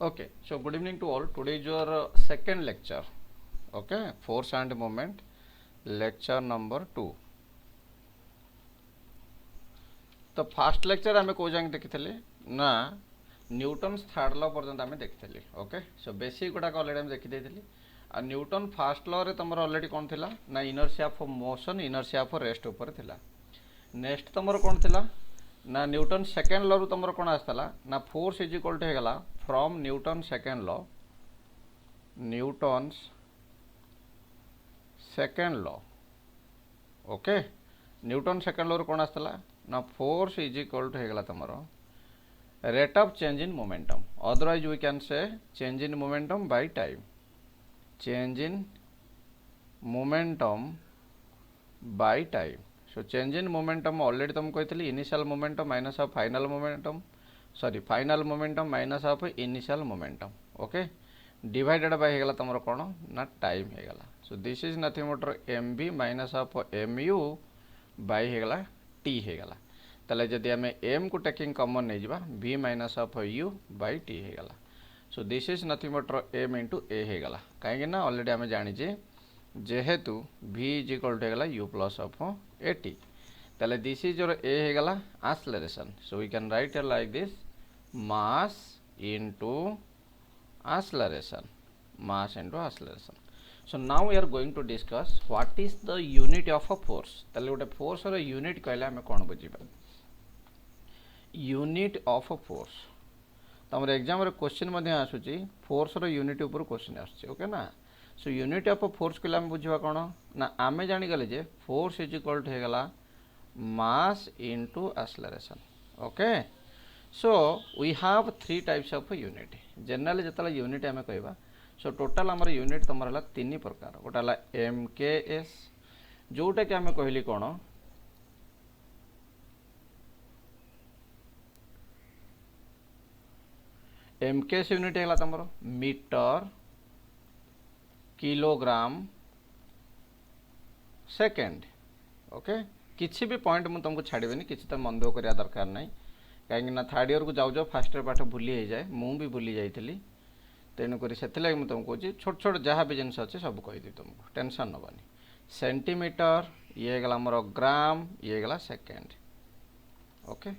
Okay, so good evening to all. Today is your second lecture. Okay, force and moment, lecture number 2. तो fast lecture आम कौ जाए देखी ना Newton third law पर्यंत आम देखी. ओके, सो बेसिक गुड़ाक अलरेडी आम देखी. आ न्यूटन फास्ट लॉ रे तुम अलरेडी कौन थिला ना inertia of motion inertia of rest ऊपर थिला. नेक्स्ट तुम कौन थिला ना न्यूटन सेकेंड लॉ रु तुम कौन आसला ना फोर्स इज इक्वल टू होगला from Newton second law Newton's second law. Okay, Newton second law कौन आसला ना फोर्स इज इक्वल टू होगला तुम rate of change in momentum. Otherwise we can say change in momentum by time. Change in momentum by time. So change in momentum already तुम कही initial momentum minus of final momentum sorry final momentum minus of initial momentum. Okay, divided by होगला तुम कौन ना time होगला. So this is nothing but M B minus of M U by होगला T होगला. ताले जदि आम एम को टेकिंग कॉमन नहीं जावा B minus of U by T होगला. So this is nothing but M into A होगला. कहीं ना ऑलरेडी आम जाचे जेहेतु v इज इक्वल टू होगला u plus of A T. ताले दिस इज योर ए होगला acceleration. So we can write like this mass into acceleration. Mass into acceleration. So now we are going to discuss what is the unit of a force. ताले गोटे force रो unit कहले आम कौन बुझीबा unit of a force. तुम exam रे question मध्ये आसुची फोर्स रो यूनिट ऊपर क्वेश्चन आसुची. ओके ना. सो यूनिट ऑफ फोर्स कहले आम बुझा कौन ना आम जानीगले जे फोर्स इज इक्वल टू होगला mass into acceleration. Okay, so we have three types of unit. Generally जिते यूनिट आम कहवा सो टोटाल आमर यूनिट तुम है तीन प्रकार. गोटे है एम के एस जोटा कि आम कहली कौन एम के एस यूनिट है तुम मीटर किलोग्राम सेकेंड. ओके, किसी भी पॉइंट मुझे तुमको छाड़बेनि किसी तो मन दुख करवा दरकार ना कहीं थर्ड इयर को जाऊ जाऊ फास्ट इयर पाठ भूली हो जाए मुझे भी भूली जाइली. तेणुक से मुझे तुमको कहे छोट छोट जहाँ भी जिनस अच्छे सब कहीदी तुमको टेंशन नबनी. सेंटीमीटर ये गला आमर ग्राम ये गला सेकेंड. ओके,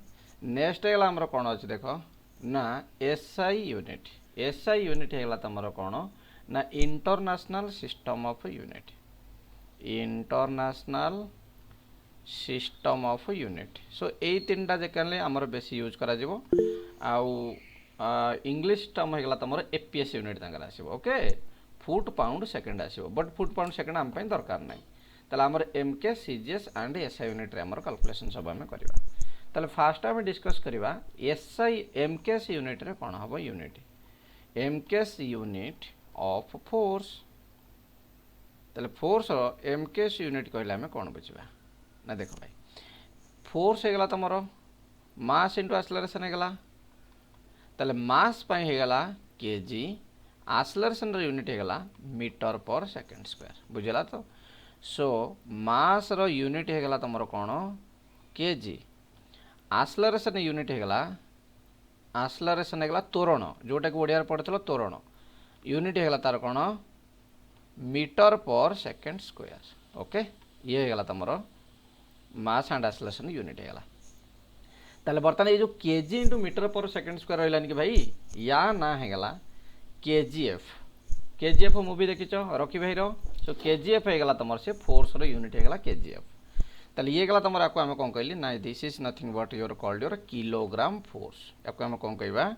नेक्स्ट है आमर कौन अच्छे देख ना एसआई यूनिट. एसआई यूनिट है तुम कौन ना international system of unit. International system of unit. So यही तीन टा जैसे आमर बेसी यूज करा जिवो. आउ इंग्लिश टर्म होगा तुम एपीएस यूनिट आसो. ओके, फुट पाउंड सेकेंड आसो बट फुट पाउंड सेकेंड आम दरकार ना. ताले आमर MK CGS and SI unit रे आमर कैलकुलेशन सब आम करवा. ताले फास्ट आम डिस्कस करवा एसआई एमकेएस यूनिट रे कौन हम unit MKS unit of force. ताले फोर्स एमकेएस यूनिट कहले आम कौन बुझा ना देख भाई फोर्स होगा तुम मास इंटू एक्सेलरेशन होगा. ताले मास होगा केजी एक्सेलरेशन यूनिट होगा मीटर पर सेकेंड स्क्वायर. बुझला तो. सो मास रो यूनिट होगा तुम कौन केजी. एक्सेलरेशन यूनिट होगा एक्सेलरेशन होगा त्वरण जोटा कि ओडिया पढ़े त्वरण. यूनिट होगा तार कौन metre per second square. Okay, ये होगा तुम मास एंड एक्सेलरेशन यूनिट होगा. ताले बर्तमान ये जो KG into metre per second square रही कि भाई या ना होगा केजीएफ. केजीएफ मूवी देखीच रॉकी भाई रो. सो केजीएफ होगा तुम से फोर्स रो यूनिट होगा केजीएफ. ताले ये गला तुम आपको आम कौन कहली ना this is nothing but your called your kilogram force. आपको आम कौन कहवा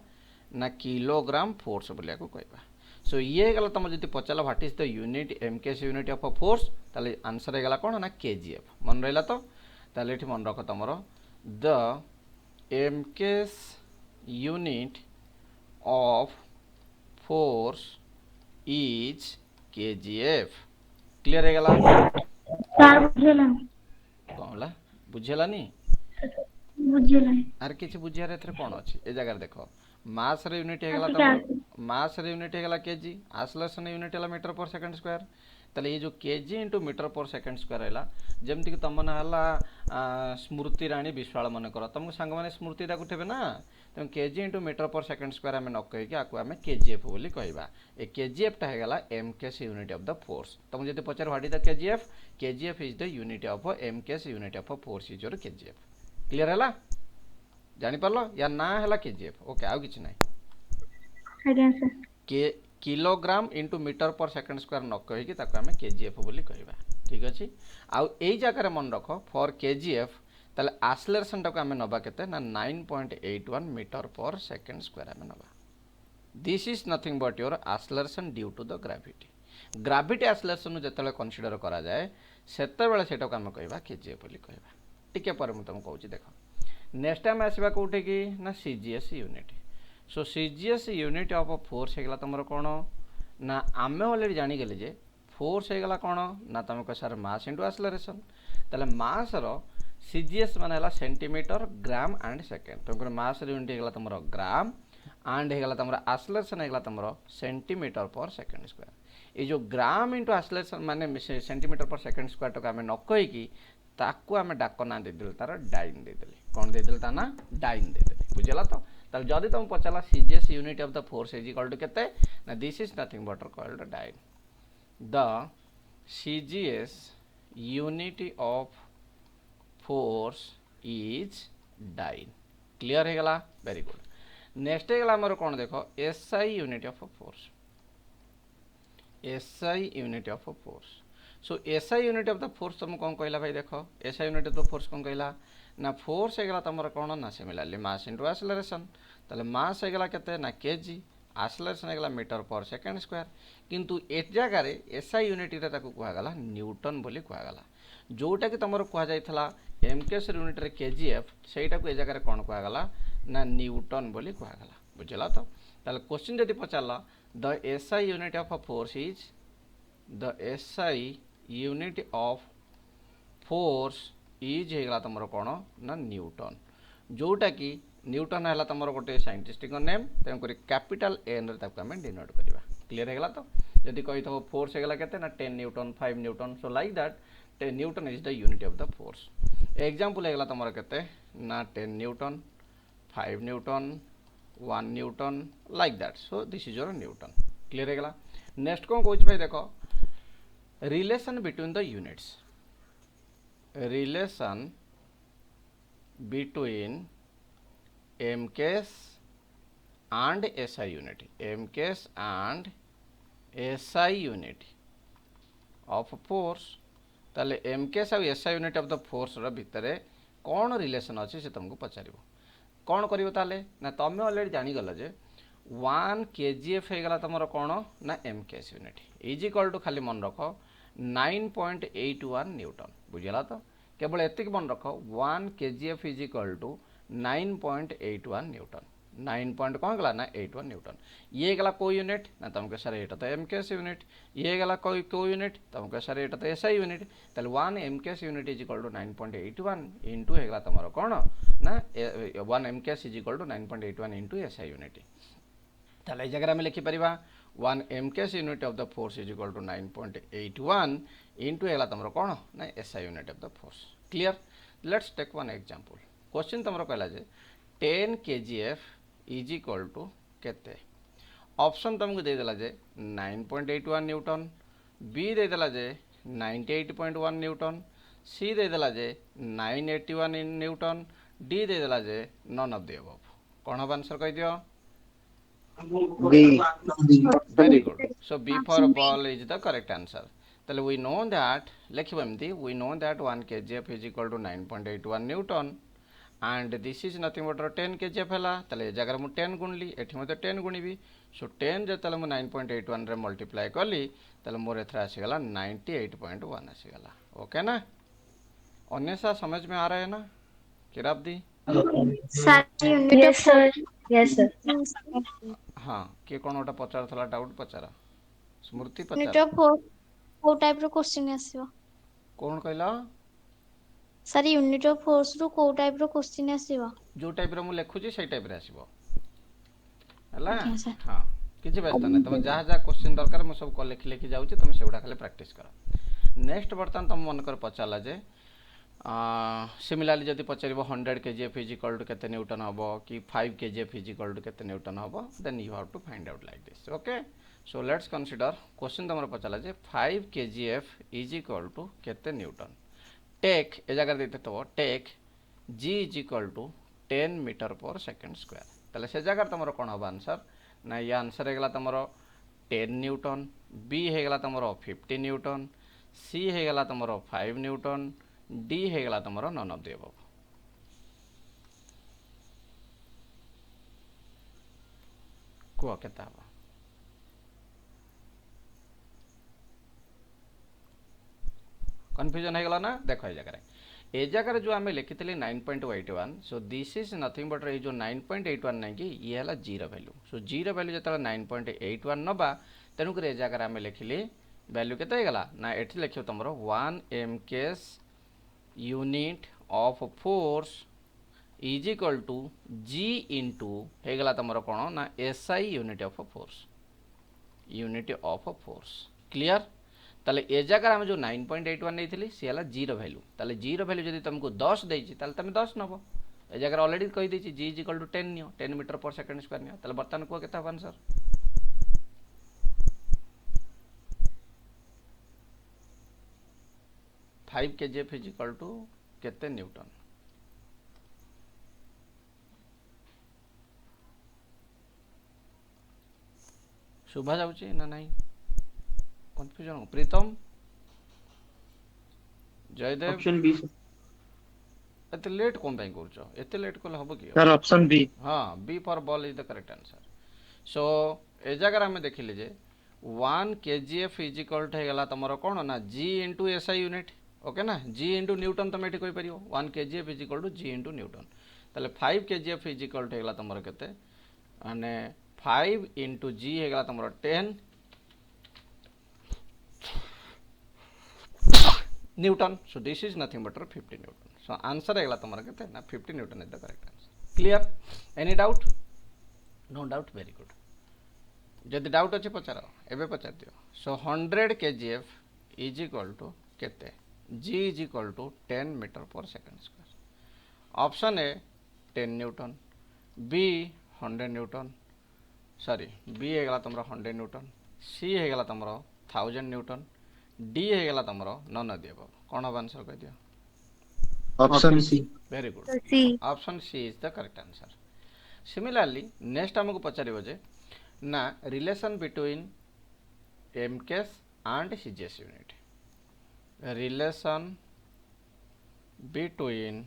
ना किलोग्राम फोर्स बोलिया को कहवा. सो ये गला तुम जो पचारा what is the unit MKS unit of force ताले आंसर होगा कौन ना केजीएफ. मन रहा तो ताले ये मन रख तुम the MKS unit of force is KGF. Clear है गला कौन बुझेलानी आर किसी बुझार कौन अच्छी ए जगह देख मास रे यूनिट होगा तुम मास रे यूनिट होगा केजी एक्सेलरेशन यूनिट है मीटर पर सेकेंड स्क्वायर. ताले ये जो KG into metre per second square है जमती कि तुम ना स्मृति राणी विश्वाल मन कर तुमको सांग मैंने स्मृति डाकुथे ना तेणु KG into metre per second square आम न कहीकि आपको आम केजीएफ बोली कहवा ए केजीएफटा होगा MKS unit of the force तुमको जब पचार what is the KGF is the unit of MKS unit of force is your KGF clear है जानीपार या ना है केजीएफ ओके आउ कि ना के kilogram into metre per second square न कहीकि आम केजीएफ बोली कहवा ठीक अच्छे आउ यही जगह मन रख फॉर केजीएफ ताले आक्सेलरेशन टाको आम नबा केते ना 9.81 मीटर पर सेकेंड स्क्वायर आम नबा this is nothing but your acceleration due to the gravity acceleration जो कनसीडर करा जाए सेतेबेले सेटाको आम कहवा केजीएफ बोली कहवा टिके पर मु तुमको कहूची देख नेक्स्ट टाइम आसवा कोठी की ना CGS unit so CGS unit of force होगा तुम कौन ना आम अलरेडी जानीगले जे फोर्स होगा कौन ना तुम कह सर मास इंटू आक्सेलरेशन ताले मास रो सीजीएस माने सेंटीमीटर ग्राम एंड सेकेंड तुम मास यूनिट होगा तुम ग्राम एंड होगा तुम आक्सेलरेशन होगा तुम सेंटीमीटर पर सेकेंड स्क्वायर ये जो ग्राम इंटू आक्सेलरेशन माने सेंटीमीटर पर सेकेंड स्क्वायर टाक आम न कहीकि ताकू आम डाक ना देदेल तार डाइन देदेली कौन देदेल ता ना डाइन देदेली बुझला तो ताल जदि तुम पचारा CGS unit of the force is equal to केते ना this is nothing but called dyne the CGS unit of force is dyne clear हो गला वेरी गुड नेक्स्ट होगा आमर कौन देख SI unit of force SI unit of force so SI unit of the force तुम कौन कहला भाई देख SI unit of the force कौन कहला ना फोर्स होगा तुम कौन ना सिमिलरली मास इंटू आक्सेलरेशन ताले मास होगा केते ना केजी आक्सेलरेशन होगा मीटर पर सेकेंड स्क्वायर किंतु ए जगार एसआई यूनिट रे ताको कहगला न्यूटन बोली कहगला जोटा कि तुम कहुला एमकेएस यूनिट रे केजीएफ सेटा को ए जगह कौन कहगला ना न्यूटन बोली कहगला बुझला तो ताले क्वेश्चन जदि पचारला the SI unit of force is the SI unit of force is होगा तुम कौन ना न्यूटन जोटा कि न्यूटन है तुम गोटे साइंटिस्ट नेम तेणुक कैपिटल एन आम डिनोट करवा क्लीयर होगा तो जदि कही थो फोर्स होगा केते ना 10 Newton 5 newton so like that 10 Newton is the unit of the force example होगा तुम केते ना 10 Newton 5 Newton 1 Newton like that so this is your Newton clear होगा नेक्स्ट कौन कौच भाई देख relation between the units relation between MKS and SI unit MKS and SI unit of force ताले MKS और SI unit of the force रा भितरे कौन relation अच्छे से तुमको पचार कौन करियो ताले ना तुम ऑलरेडी जानी गल जे 1 kgf हो गला तुम कौन ना MKS unit is equal to खाली मन रख 9.81 न्यूटन बुझला तो केवल एतिक मन रख 1 kgf is equal to 9.81 newton 9 point कौन गला ना 81 न्यूटन ये गला को यूनिट ना तुमको सर ये तो एमकेएस यूनिट ये गला को यूनिट तुमको सर ये तो एसआई यूनिट ताले 1 MKS unit is equal to 9.81 into होगा तुम कौन ना 1 MKS is equal to 9.81 into SI unit ताले ये जगह में लिखि परिबा 1 MKS unit of the force is equal to 9.81 into होगा तुम कौन ना SI unit of the force clear let's take one example question तुम कहला जे 10 kgf इज इक्वल टू केते ऑप्शन तुमको देदेला जे 9.81 न्यूटन बी देदेला जे 98.1 न्यूटन सी देदेला जे 981 न्यूटन डी देदेला जे नन ऑफ द अबव कौन हम आंसर कह दियो very good so B for ball is the correct answer ताले वी नो दैट लिखिबो एमती we know that 1 kgf is equal to 9.81 newton and this is nothing but 10 kgf है ताले जगह मु 10 गुणली एठी मते 10 गुणिबी सो 10 जे ताले मु 9.81 रे मल्टीप्लाई करली ताले मोर एथरा आसी गला 98.1 आसी गला ओके ना अन्य सा समझ में आ रहा है ना किराब दी यस सर हां के कोन ओटा पचार थला डाउट पचारा स्मृति यूनिट पचार ऑफ को टाइप रो क्वेश्चन आसीबो कोन कहला सर यूनिट ऑफ फोर्स रो को टाइप रो क्वेश्चन आसीबो जो टाइप रो मु लेखुची सही टाइप रे आसीबो हला Okay, sir. हां किछि व्यस्त नै तुम जहा जहा क्वेश्चन दरकार मु सब को लिखि लिखि जाउची तुम सेउडा खाली प्रैक्टिस करो नेक्स्ट बर्तन तुम मन कर पचाला जे सिमिलारली जदि पचार 100 kgf इज इक्वल टू केते न्यूटन हम कि 5 kgf इज इक्वल टू केते न्यूटन हम then you have to find out like this okay so let's consider question तुम पचारा जे 5 kgf इज इक्वल टू केते न्यूटन टेक ए जगह देते तो take g is equal to 10 metre per second square ताले से जगह तुम कौन हम आंसर ना ये आंसर होगा तुम 10 न्यूटन बी होगा तुम 50 न्यूटन सी होगा तुम 5 न्यूटन डी होगा तुम नन ऑफ द अबव कह केता हम कन्फ्यूजन होगा ना देख ए जगह जो आम लिखी 9.81 सो दिस इज नथिंग बट ये जो 9.81 नहीं कि ये है जी वैल्यू सो जी वैल्यू जो 9.81 नवा तेणुक ए जगह आम लिखिली वैल्यू के ना ये लिख तुम 1 mks unit of force is equal to g into होगा तुम कौन ना SI unit of force clear ताले ए जगह आम जो 9.81 नहीं सी है जी वैल्यू ताले जी वैल्यू जब तुमको 10 देती तुम 10 नब ए जगह ऑलरेडी कहीदे जी इज इक्वल टू 10 नियो 10 मीटर पर सेकेंड स्क्वायर नियो ताले बर्तमान कह के answer 5 kgf is equal to केते न्यूटन शुभा जाउची ना नहीं confusion Pritam Jaydev option B एते लेट कौन पे करछो एते लेट कल हबो कि सर ऑप्शन बी हां B for ball is the correct answer so ए जगह हमें देखिले जे 1 kgf इज इक्वल टू हेगला तमरो कोन ना g into SI unit okay ना g इनटू न्यूटन तुम एठी कहि परियो 1 kgf is equal to g into newton ताले 5 kgf इज इक्वल टू हेगला तमरो केते माने 5 इनटू g हेगला तमरो 10 newton so this is nothing but 50 newton so answer हेगला तमरो केते ना 50 newton is the correct answer clear any doubt no doubt very good जदि डाउट अच्छे पचार एबे पचार दियो so 100 kgf is equal to केते g is equal to 10 metre per second square option A 10 newton B 100 newton sorry B होगा तुम 100 Newton सी होगा तुम 1000 न्यूटन डी होगा तुम नन ऑफ द अबव कौन हम आंसर कह दियो option C very good C option C is the correct answer similarly next हमको पचार जे ना relation between MKS and CGS unit relation between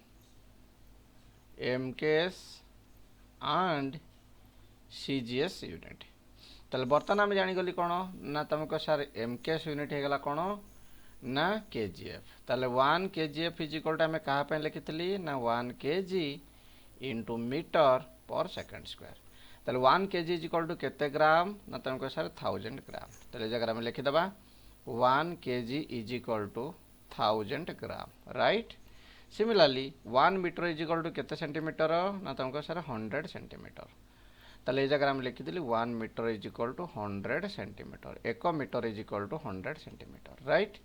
MKS and CGS unit ताले बर्तमान आम जानीगली कौन ना तुमको सर MKS यूनिट होगा कौन ना KGF ताले 1 kgf इज इक्वल टू आम क्या लिखी ना 1 kg into metre per second square ताले 1 kg इज इक्वल टू केते ग्राम ना तुमको सर 1000 ग्राम ताले जगह आम लिखिदेबा 1 kg is equal to 1000 gram right similarly 1 meter is equal to केते सेंटीमीटर ना तुमको सर 100 सेंटीमीटर ताले जगह हम लिखि दिली 1 metre is equal to 100 centimetre 1 metre is equal to 100 centimetre right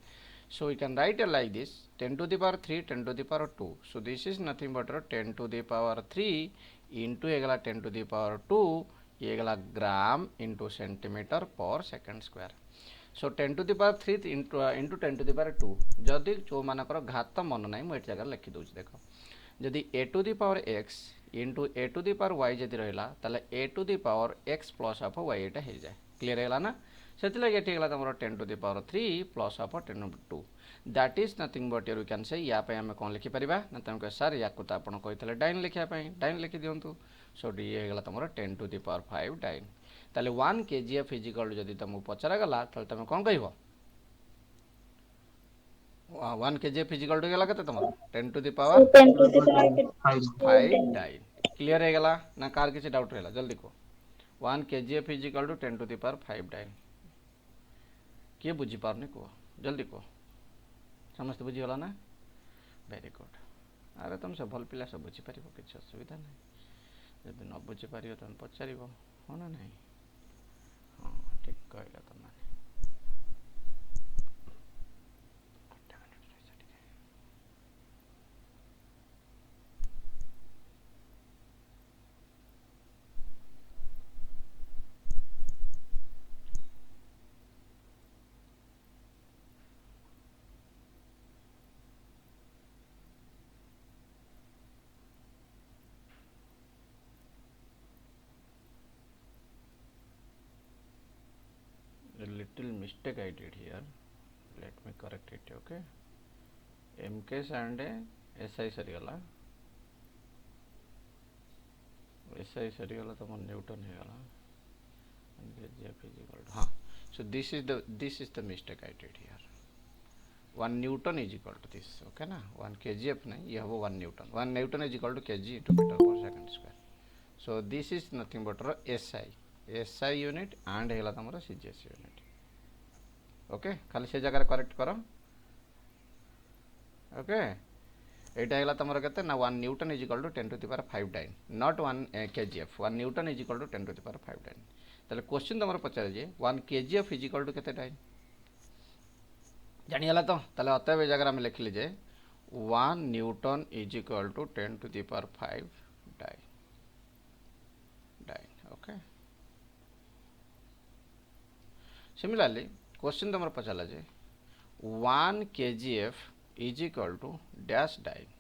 so we can write it like this 10 to the power 3 10 to the power 2 so this is nothing but 10 to the power 3 into एगला 10 to the power 2 ये एगला ग्राम into centimetre पर second square so 10 to the power 3 into 10 to the power 2 जदि जो मानकर घात मन ना मुझे जगह लिखि दूँ देख जदि a to the power x into a to the power y जदि रहा ताले a to the power x plus of y एटा हो जाए क्लियर है ना से ये तुम 10 to the power 3 plus of 10 to 2 that is nothing but we can say या आम कौन लिखिपर ना तुम कह सर या तो आप कहते डाइन लिखापी डाइन लिखि दिंतु सो ये होगा तुम 10 to the power 5 डाइन ताले 1 kgf इजिकल जदि तुमको पचरा गला तुम कौन कह 1 kgf इजिकल टू गला तुम 10 to the power 5 dyne clear है गला ना कार किसी डाउट रहा जल्दी कह 1 kgf is equal to 10 to the power 5 dyne किए बुझी पारनी कह जल्दी कह समस्त बुझीगला ना वेरी गुड अरे तुम सब भल पिला सब बुझीपार किसी असुविधा ना जब न बुझीपार तुम पचार हाँ ना नहीं हाँ ठीक कहला तुम little mistake I did here. Let me correct it. Okay. MKS and SI सरीगला SI सरीगला तो मन न्यूटन है गला हाँ. So this is the mistake I did here. 1 Newton is equal to this. Okay ना 1 kgf नहीं ये हो 1 Newton. 1 Newton is equal to kg into meter per second square. So this is nothing but SI unit and Hella तमरा CGS unit. Okay खाली से जगह correct करो. Okay एटा हेला तमरा कहते ना 1 Newton is equal to 10 to the power 5 dyne, not 1 kgf. 1 Newton is equal to 10 to the power 5 dyne. ताले question तमरा पचारे जे 1 kgf is equal to कहते dyne जानियाला तो ताले अतएव ए जगह हम लिख लीजिए 1 Newton is equal to 10 to the power 5 dyne. Okay. Similarly, question तमरा पचाला जे 1 kgf is equal to dash dyne.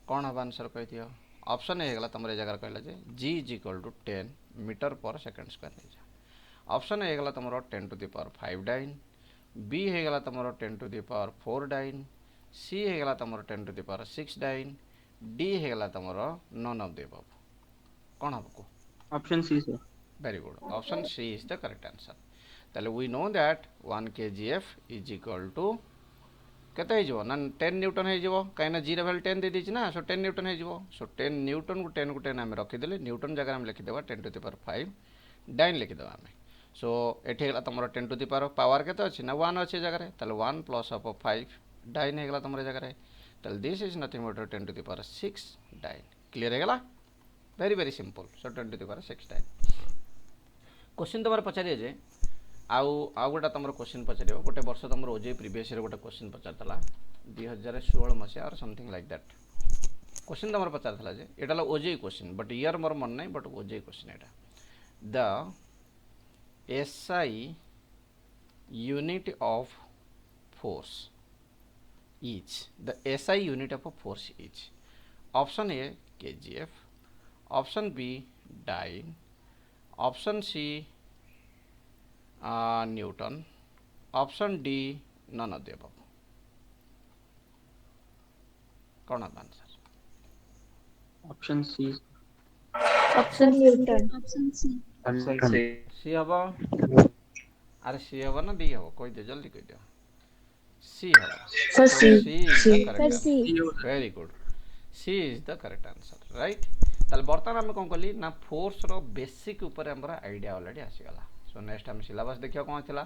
कौन हब आंसर कह दियो. ऑप्शन ए गला तमरे जगह कहला जे g is equal to 10 metre per second square नहीं जा. ऑप्शन ए गला तमरो 10 to the power 5 dyne. B है गला तमरो 10 to the power 4 dyne. C है गला तमरो 10 to the power 6 dyne. D है गला तमरो none of the above. कौन हब को. Option C, sir. Very good. Option C is the correct answer. Then we know that 1 kgf is equal to केते हे जो ना 10 Newton हे जो काहे ना g रे वैल्यू 10 दे दिछि ना. सो 10 न्यूटन हे जो. सो 10 न्यूटन को 10 को 10 हम रखि देले. न्यूटन जगह हम लिखि देबा 10 to the power 5 डाइन लिखि देबा हम. सो एठी हेला तमरो 10 to the power पावर केते अछि ना 1 अछि जगह रे. तले 1 प्लस ऑफ 5 डाइन हे गेला तमरे जगह रे. तले this is nothing but 10 to the power 6 dyne. Clear हे गेला. very simple. So 10 to the power 6 time. Question तमर पचारिए जे आउ गोटा तमर क्वेश्चन पचारियो. गोटे वर्ष तमर ओजे प्रीवियस ईयर गोटे क्वेश्चन पचारतला 2016 मसिया और समथिंग लाइक दैट. क्वेश्चन तमर पचारतला जे एटाला ओजे क्वेश्चन बट ईयर मोर मन नहीं बट ओजे question Etah. The SI unit of force is the SI unit of a force is. Option A kgf, option B dyne, option C Newton, option D none of the above. कौन है answer. Option C. Option Newton. Option C. Option C. सी हबो. अरे सी हबो ना D हबो कोई दे जल्दी कोई दे. सी हबो. Sir, C. C is the correct Sir, C. answer. Very good. C is the correct answer. Right. ताले बर्तमान हम कौन कली ना फोर्स रो बेसिक ऊपर हमरा आइडिया ऑलरेडी आसी गला. सो नेक्स्ट हम सिलेबस देखियो कोन थिला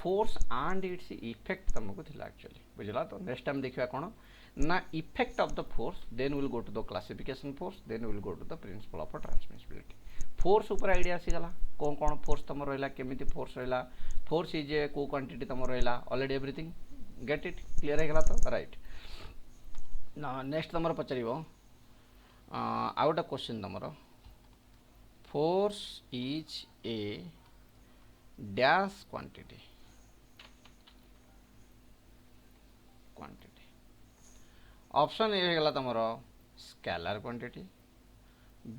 फोर्स एंड इट्स इफेक्ट तुमको थिला एक्चुअली बुझला. तो नेक्स्ट टाइम देखियो कोन ना effect of the force, then will go to the classification force, then will go to the principle of transmissibility. Force ऊपर आइडिया आसी गला. कौन कौन फोर्स तुम रहिला, केमिति फोर्स रहिला, फोर्स इज ए को क्वांटिटी तुम रहिला, already everything get it clear हे गला. तो राइट ना नेक्स्ट तुम पचारिबो आउ गोटे क्वेश्चन तुमर force is a dash quantity. Option A हे गला तुमर स्केलर क्वांटिटी,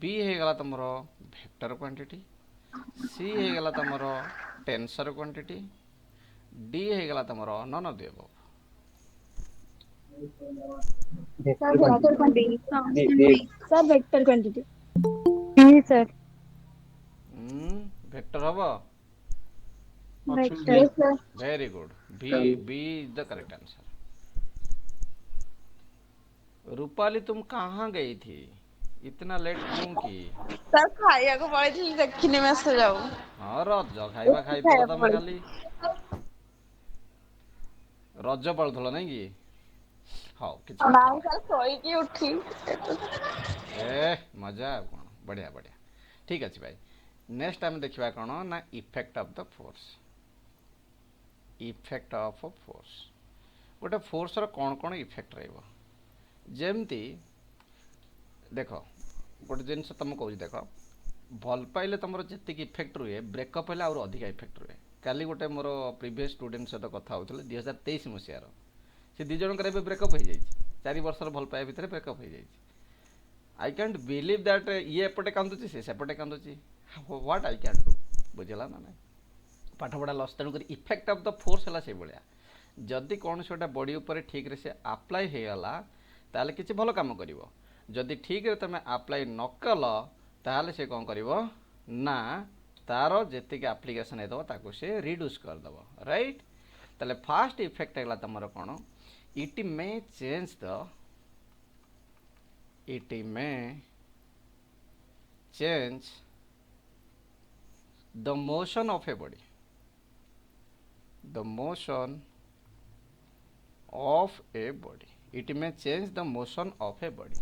बी हे गला तुमर वेक्टर क्वांटिटी, सी हे गला तुमर टेंसर क्वांटिटी, डी हे गला तुमर none of the above. Vector quantity. Sir, vector quantity. B, sir. Vector हबो. Vector, sir. Very good. B is the correct answer. Rupali तुम कहाँ गई थी इतना लेट क्यों की. सर खाइया को पड़े थी देखने में से जाओ. हाँ रज खाइबा खाई पड़ो तमे खाली रज पड़थलो नहीं की. हाँ किछ नाम सर सोई की उठी. ए मजा कोन बढ़िया बढ़िया ठीक अछि भाई. नेक्स्ट टाइम देखिबा कोन ना effect of the force. Effect of force गोटे फोर्स रो कोन कोन इफेक्ट रहइबो. जेमती देखो गोटे जिनस तुम कहूँ देख भल पाइले तुम जी इफेक्ट रुए ब्रेकअप है और अधिक इफेक्ट रुए. काली गोटे मोर प्रीवियस स्टूडेंट सहित कथा होते 2023 मसीहार से दी जन ब्रेकअप हो जाए 4 वर्ष भल पाइबा भितर ब्रेकअप हो जाए. आई कैंट बिलीव दैट ये एपटे कांदुची से सेपटे कांदुची. व्हाट आई कैन डू बुझला ना नहीं पाठ पढ़ा लस तेणुक इफेक्ट ऑफ द फोर्स है से भाया जदि कौन से गोटे बॉडी उपर ठीक रे से अप्लाई होगला ताले किसी भल काम कर जदि ठीक रे तुम अप्लाई न कल ताले से कौन कर ना तार जी आप्लिकेसन है से रिड्यूस करदेव राइट ताले फास्ट इफेक्ट है तुम कौन it may change the motion of a body the motion of a body it may change the motion of a body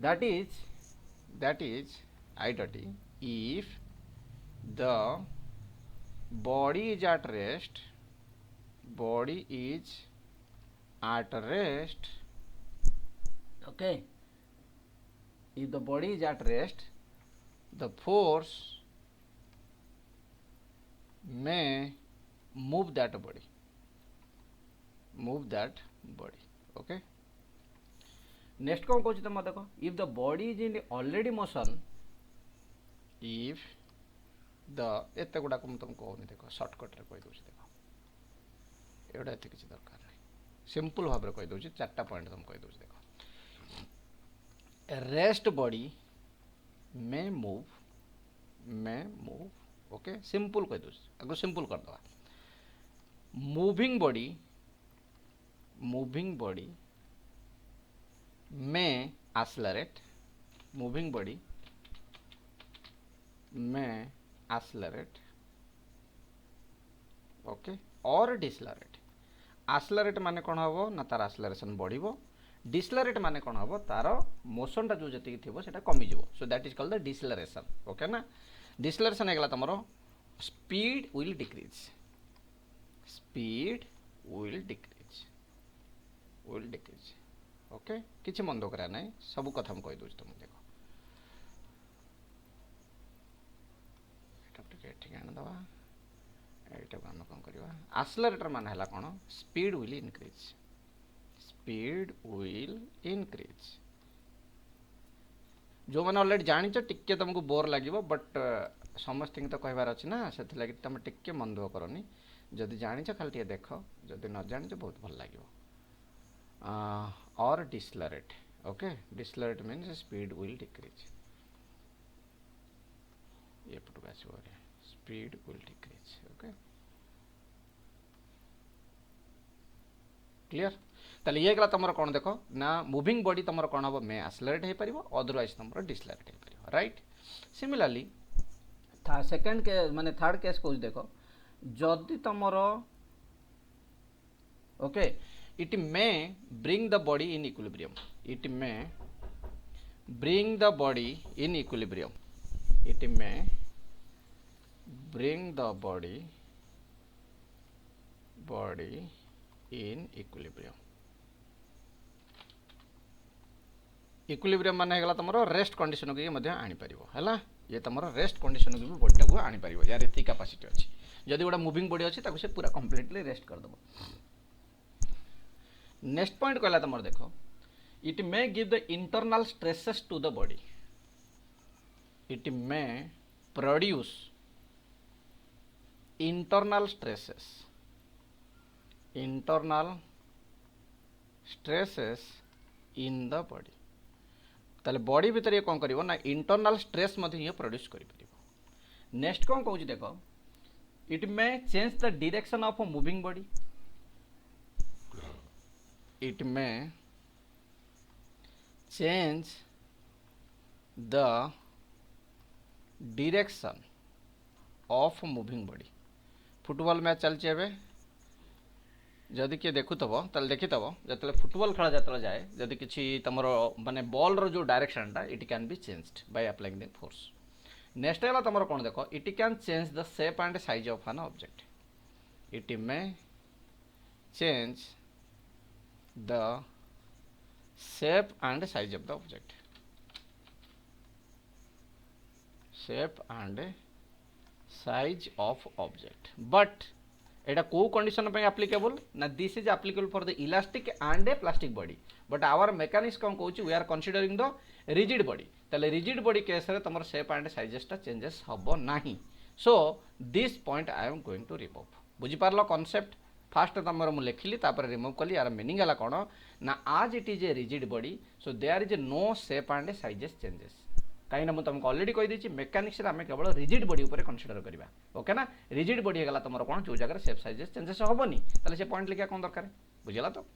that is identity if the body is at rest okay if the body is at rest the force may move that body okay next कौन कहूँ तुम देखो if the body is in already motion if the एत गुड़ाक मुझे तुमको कहूनी देख shortcut रे कही दूसरी देख एटा एत किसी दरकार नहीं सिंपल भाव में कही दूसरी 4टा पॉइंट तुम कही दूसरी देखो rest body may move okay simple कही दूसरी अगर सिंपल कर दवा moving body may accelerate okay और डिसलरेट एक्सेलरेट माने कौन हम ना तार एक्सेलरेशन बढ़िबो डिसलरेट माने कौन हम तार मोशन टा जो जति थिबो सेटा कमी जिवो so that is called the deceleration okay ना डिसलरेशन हेगला तमरो स्पीड विल डिक्रीज ओके किछि मन दुख करा नहीं सब कथा हम कहि दोछ तुम देखो एटा टिके ठीक आन दवा एटा हम कोन करबा एक्सेलरेटर मान हला कोन स्पीड विल इंक्रीज जो मैंने ऑलरेडी जानी टिके तुमको बोर लगे बट समस्त तो कहबार अच्छी ना से तुम टिके मन दुख करनी जदि जानिच खाली टे देख जदि न जानिच बहुत भल लगे और decelerate okay decelerate means speed will decrease ये पटक आसो speed will decrease okay clear ताले ये गला तुम कौन देख ना मूविंग बॉडी तुम कौन हम मे एक्सेलरेट हो पार अदरवाइज तुम डिसलरेट हो पार राइट सिमिलरली सेकेंड के माने थर्ड केस को देख जदि तुमर okay it may bring the body in equilibrium equilibrium माने हेगला तुमरो रेस्ट कंडीशन को ये आनी परिबो हैला ये तुमरो रेस्ट कंडीशन को भी बॉडी को आनी परिबो यार एती कैपेसिटी अछि जदि गोटा मूविंग बॉडी अछि ताको से पूरा कंप्लीटली रेस्ट कर दबो नेक्स्ट पॉइंट कहला तुमर देखो it may give the internal stresses to the body it may produce internal stresses in the body ताले बॉडी भीतर ये कौन करिवो ना इंटरनल स्ट्रेस मध्ये ये प्रोड्यूस करि परिबो नेक्स्ट कौन कहूँ देखो it may change the direction of moving body it may change the direction of moving body football match चलचे एबे जदि किए देखुथब ताले देखिथब जतले फुटबॉल खेला जतले जाए जदि किछि तमर माने बॉल रो जो डायरेक्शन टा it can be changed by applying the force next है तमर कौन देखो it can change the shape and size of an object it may change the shape and size of the object but एटा को condition पे applicable ना this is applicable for the elastic and a plastic body but our mechanics कौन कहूँ we are considering the rigid body ताले rigid body case रे तमर shape and sizes टा changes हबो नाही so this point I am going to remove बुझीपार concept fast तुम मुझे लिखिली रिमूव कली यार मीनिंग है कौन ना आज it is a rigid body so there is a no shape and sizes changes कहीं मुझे तुमको अलरेडी कहीदे मेकानिक्स आम केवल रिजिड बॉडी उपर कनसीडर करवा ओके ना रिजिड बॉडी होगा तुम कौन जो जगह शेप साइजेस चेंजेस हेनी ताले से पॉइंट लिखा कौन दरकार बुझेगा तो